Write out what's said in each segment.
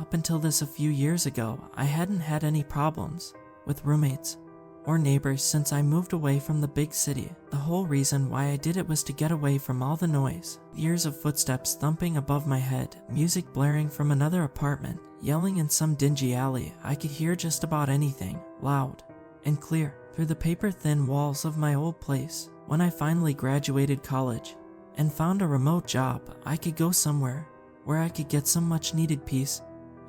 Up until this a few years ago, I hadn't had any problems with roommates or neighbors since I moved away from the big city. The whole reason why I did it was to get away from all the noise. Years of footsteps thumping above my head, music blaring from another apartment, yelling in some dingy alley. I could hear just about anything, loud and clear, through the paper-thin walls of my old place. When I finally graduated college and found a remote job, I could go somewhere where I could get some much-needed peace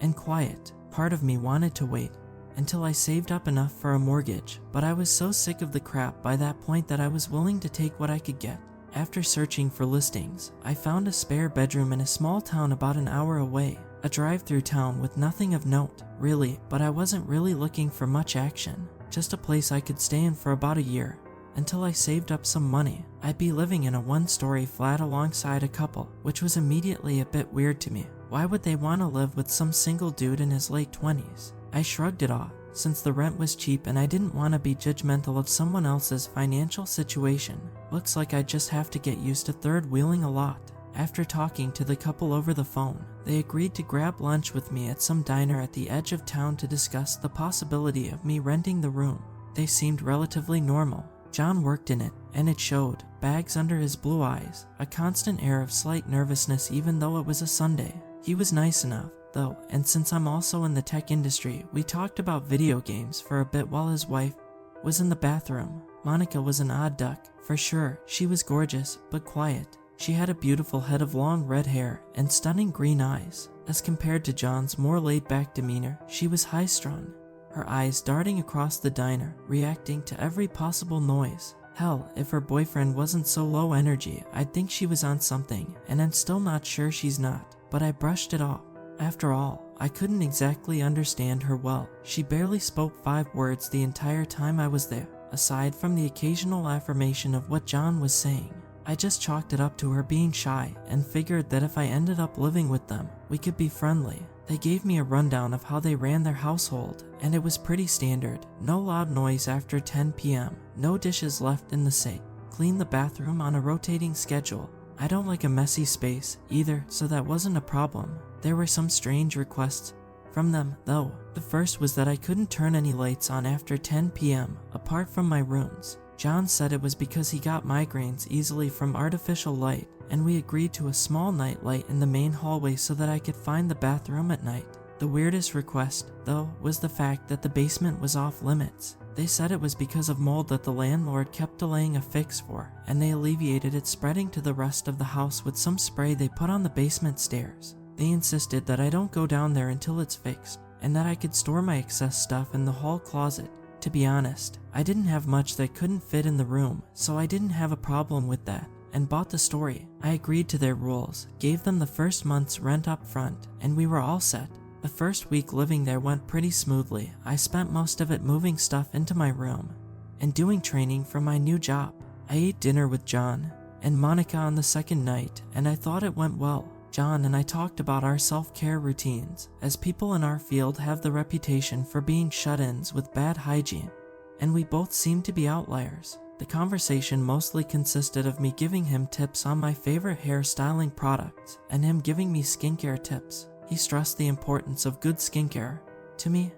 and quiet. Part of me wanted to wait until I saved up enough for a mortgage, but I was so sick of the crap by that point that I was willing to take what I could get. After searching for listings, I found a spare bedroom in a small town about an hour away, a drive-through town with nothing of note, really, but I wasn't really looking for much action, just a place I could stay in for about a year, until I saved up some money. I'd be living in a one-story flat alongside a couple, which was immediately a bit weird to me. Why would they want to live with some single dude in his late 20s? I shrugged it off, since the rent was cheap and I didn't want to be judgmental of someone else's financial situation. Looks like I'd just have to get used to third-wheeling a lot. After talking to the couple over the phone, they agreed to grab lunch with me at some diner at the edge of town to discuss the possibility of me renting the room. They seemed relatively normal. John worked in it, and it showed. Bags under his blue eyes, a constant air of slight nervousness even though it was a Sunday. He was nice enough, though, and since I'm also in the tech industry, we talked about video games for a bit while his wife was in the bathroom. Monica was an odd duck, for sure. She was gorgeous, but quiet. She had a beautiful head of long red hair and stunning green eyes. As compared to John's more laid-back demeanor, she was high-strung, her eyes darting across the diner, reacting to every possible noise. Hell, if her boyfriend wasn't so low energy, I'd think she was on something, and I'm still not sure she's not, but I brushed it off. After all, I couldn't exactly understand her well. She barely spoke 5 words the entire time I was there, aside from the occasional affirmation of what John was saying. I just chalked it up to her being shy and figured that if I ended up living with them, we could be friendly. They gave me a rundown of how they ran their household, and it was pretty standard. No loud noise after 10 p.m., no dishes left in the sink, clean the bathroom on a rotating schedule. I don't like a messy space either, so that wasn't a problem. There were some strange requests from them, though. The first was that I couldn't turn any lights on after 10 p.m., apart from my rooms. John said it was because he got migraines easily from artificial light, and we agreed to a small night light in the main hallway so that I could find the bathroom at night. The weirdest request, though, was the fact that the basement was off limits. They said it was because of mold that the landlord kept delaying a fix for, and they alleviated it spreading to the rest of the house with some spray they put on the basement stairs. They insisted that I don't go down there until it's fixed, and that I could store my excess stuff in the hall closet. To be honest, I didn't have much that couldn't fit in the room, so I didn't have a problem with that, and bought the story. I agreed to their rules, gave them the first month's rent up front, and we were all set. The first week living there went pretty smoothly. I spent most of it moving stuff into my room and doing training for my new job. I ate dinner with John and Monica on the second night, and I thought it went well. John and I talked about our self-care routines, as people in our field have the reputation for being shut-ins with bad hygiene, and we both seemed to be outliers. The conversation mostly consisted of me giving him tips on my favorite hair styling products, and him giving me skincare tips. He stressed the importance of good skincare to me.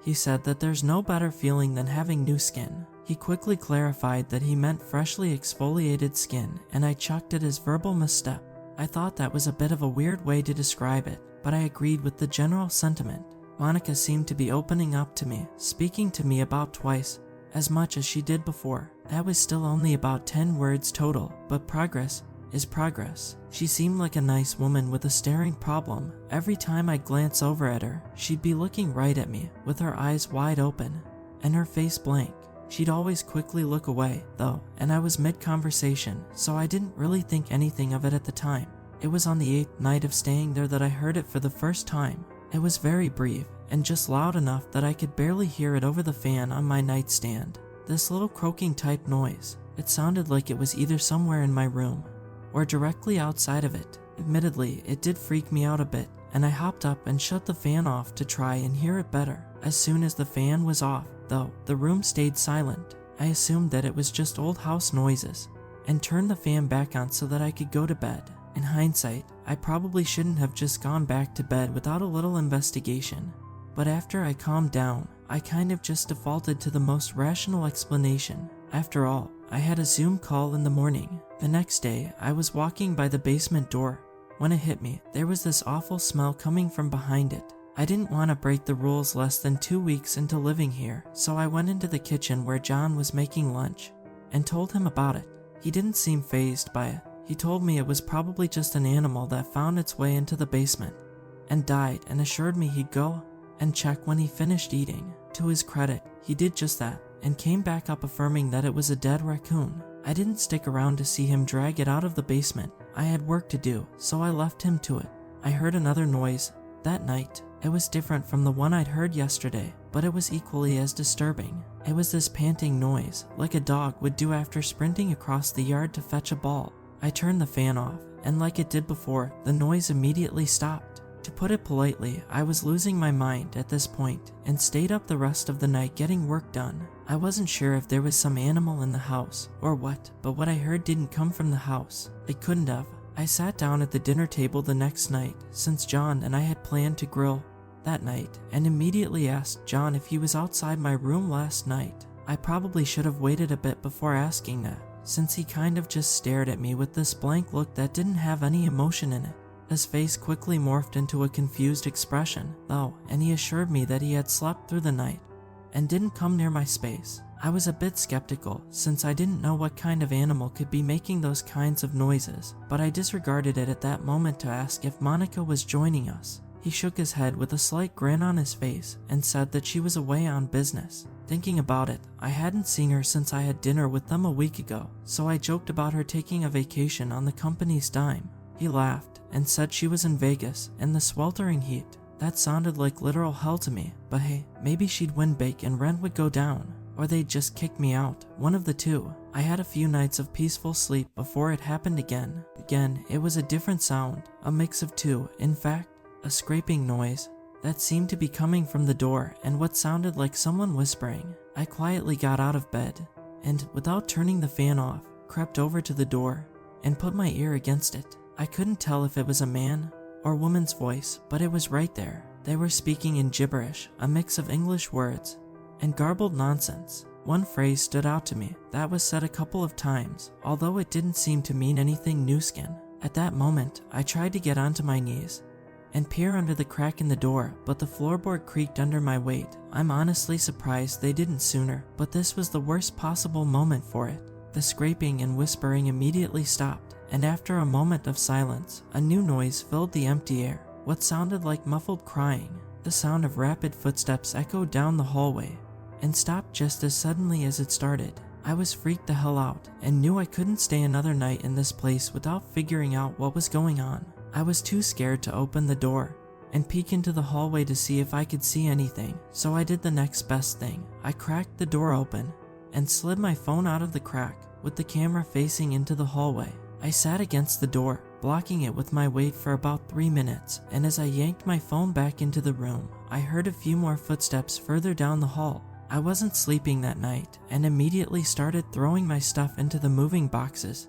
He said that there's no better feeling than having new skin. He quickly clarified that he meant freshly exfoliated skin, and I chucked at his verbal misstep. I thought that was a bit of a weird way to describe it, but I agreed with the general sentiment. Monica seemed to be opening up to me, speaking to me about twice as much as she did before. That was still only about 10 words total, but progress is progress. She seemed like a nice woman with a staring problem. Every time I'd glance over at her, she'd be looking right at me, with her eyes wide open and her face blank. She'd always quickly look away, though, and I was mid-conversation, so I didn't really think anything of it at the time. It was on the 8th night of staying there that I heard it for the first time. It was very brief, and just loud enough that I could barely hear it over the fan on my nightstand. This little croaking type noise. It sounded like it was either somewhere in my room, or directly outside of it. Admittedly, it did freak me out a bit, and I hopped up and shut the fan off to try and hear it better. As soon as the fan was off, though, the room stayed silent. I assumed that it was just old house noises, and turned the fan back on so that I could go to bed. In hindsight, I probably shouldn't have just gone back to bed without a little investigation. But after I calmed down, I kind of just defaulted to the most rational explanation. After all, I had a Zoom call in the morning. The next day, I was walking by the basement door. When it hit me, there was this awful smell coming from behind it. I didn't want to break the rules less than 2 weeks into living here, so I went into the kitchen where John was making lunch and told him about it. He didn't seem fazed by it. He told me it was probably just an animal that found its way into the basement and died, and assured me he'd go and check when he finished eating. To his credit, he did just that and came back up affirming that it was a dead raccoon. I didn't stick around to see him drag it out of the basement. I had work to do, so I left him to it. I heard another noise that night. It was different from the one I'd heard yesterday, but it was equally as disturbing. It was this panting noise, like a dog would do after sprinting across the yard to fetch a ball. I turned the fan off, and like it did before, the noise immediately stopped. To put it politely, I was losing my mind at this point and stayed up the rest of the night getting work done. I wasn't sure if there was some animal in the house or what, but what I heard didn't come from the house. It couldn't have. I sat down at the dinner table the next night, since John and I had planned to grill that night, and immediately asked John if he was outside my room last night. I probably should have waited a bit before asking that, since he kind of just stared at me with this blank look that didn't have any emotion in it. His face quickly morphed into a confused expression, though, and he assured me that he had slept through the night and didn't come near my space. I was a bit skeptical, since I didn't know what kind of animal could be making those kinds of noises, but I disregarded it at that moment to ask if Monica was joining us. He shook his head with a slight grin on his face and said that she was away on business. Thinking about it, I hadn't seen her since I had dinner with them a week ago, so I joked about her taking a vacation on the company's dime. He laughed and said she was in Vegas in the sweltering heat. That sounded like literal hell to me, but hey, maybe she'd win big and rent would go down, or they'd just kick me out, one of the two. I had a few nights of peaceful sleep before it happened again. Again, it was a different sound, a mix of two, in fact, a scraping noise that seemed to be coming from the door and what sounded like someone whispering. I quietly got out of bed and, without turning the fan off, crept over to the door and put my ear against it. I couldn't tell if it was a man or woman's voice, but it was right there. They were speaking in gibberish, a mix of English words and garbled nonsense. One phrase stood out to me that was said a couple of times, although it didn't seem to mean anything new skin. At that moment, I tried to get onto my knees and peer under the crack in the door, but the floorboard creaked under my weight. I'm honestly surprised they didn't sooner, but this was the worst possible moment for it. The scraping and whispering immediately stopped, and after a moment of silence, a new noise filled the empty air, what sounded like muffled crying. The sound of rapid footsteps echoed down the hallway and stopped just as suddenly as it started. I was freaked the hell out and knew I couldn't stay another night in this place without figuring out what was going on. I was too scared to open the door and peek into the hallway to see if I could see anything, so I did the next best thing. I cracked the door open and slid my phone out of the crack with the camera facing into the hallway. I sat against the door, blocking it with my weight for about 3 minutes, and as I yanked my phone back into the room, I heard a few more footsteps further down the hall. I wasn't sleeping that night and immediately started throwing my stuff into the moving boxes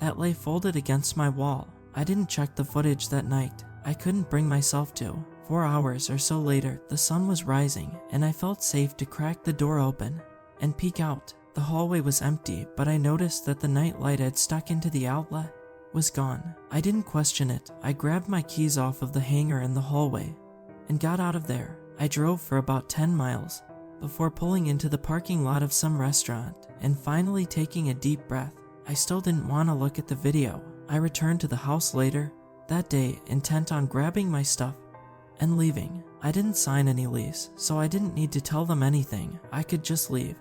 that lay folded against my wall. I didn't check the footage that night. I couldn't bring myself to. 4 hours or so later, the sun was rising, and I felt safe to crack the door open and peek out. The hallway was empty, but I noticed that the night light I'd stuck into the outlet was gone. I didn't question it. I grabbed my keys off of the hanger in the hallway and got out of there. I drove for about 10 miles before pulling into the parking lot of some restaurant and finally taking a deep breath. I still didn't want to look at the video. I returned to the house later that day, intent on grabbing my stuff and leaving. I didn't sign any lease, so I didn't need to tell them anything. I could just leave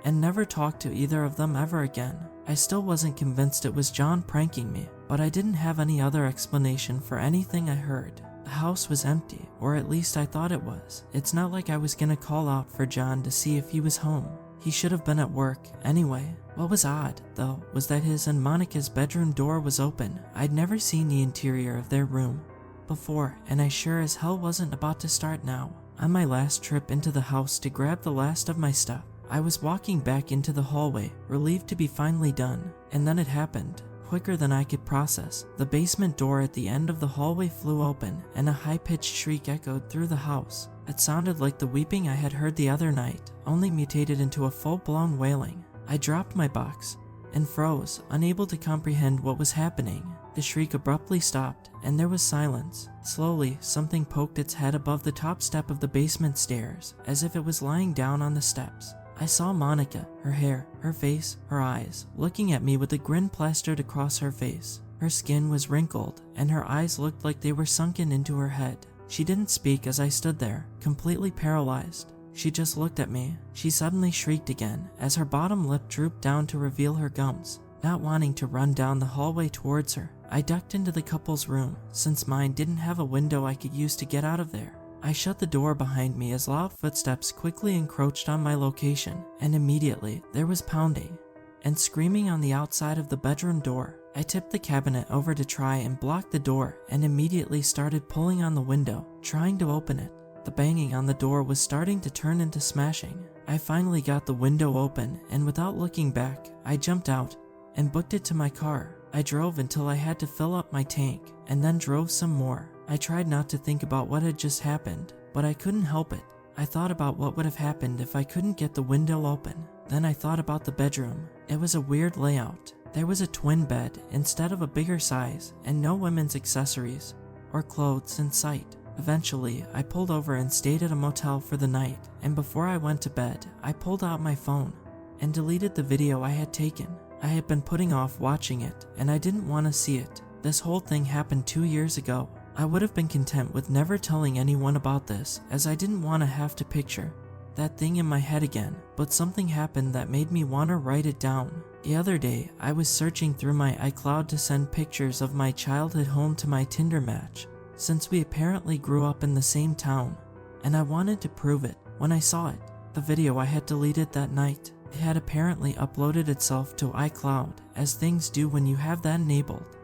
and never talk to either of them ever again. I still wasn't convinced it was John pranking me, but I didn't have any other explanation for anything I heard. The house was empty, or at least I thought it was. It's not like I was gonna call out for John to see if he was home. He should have been at work anyway. What was odd, though, was that his and Monica's bedroom door was open. I'd never seen the interior of their room before, and I sure as hell wasn't about to start now. On my last trip into the house to grab the last of my stuff, I was walking back into the hallway, relieved to be finally done, and then it happened. quicker than I could process. The basement door at the end of the hallway flew open, and a high-pitched shriek echoed through the house. It sounded like the weeping I had heard the other night, only mutated into a full-blown wailing. I dropped my box and froze, unable to comprehend what was happening. The shriek abruptly stopped, and there was silence. Slowly, something poked its head above the top step of the basement stairs, as if it was lying down on the steps. I saw Monica, her hair, her face, her eyes, looking at me with a grin plastered across her face. Her skin was wrinkled, and her eyes looked like they were sunken into her head. She didn't speak as I stood there, completely paralyzed. She just looked at me. She suddenly shrieked again, as her bottom lip drooped down to reveal her gums. Not wanting to run down the hallway towards her, I ducked into the couple's room, since mine didn't have a window I could use to get out of there. I shut the door behind me as loud footsteps quickly encroached on my location, and immediately there was pounding and screaming on the outside of the bedroom door. I tipped the cabinet over to try and block the door and immediately started pulling on the window, trying to open it. The banging on the door was starting to turn into smashing. I finally got the window open, and without looking back, I jumped out and booked it to my car. I drove until I had to fill up my tank, and then drove some more. I tried not to think about what had just happened, but I couldn't help it. I thought about what would have happened if I couldn't get the window open. Then I thought about the bedroom. It was a weird layout. There was a twin bed instead of a bigger size, and no women's accessories or clothes in sight. Eventually, I pulled over and stayed at a motel for the night, and before I went to bed, I pulled out my phone and deleted the video I had taken. I had been putting off watching it, and I didn't want to see it. This whole thing happened 2 years ago. I would have been content with never telling anyone about this, as I didn't want to have to picture that thing in my head again, but something happened that made me want to write it down. The other day, I was searching through my iCloud to send pictures of my childhood home to my Tinder match, since we apparently grew up in the same town, and I wanted to prove it. When I saw it, the video I had deleted that night, it had apparently uploaded itself to iCloud, as things do when you have that enabled.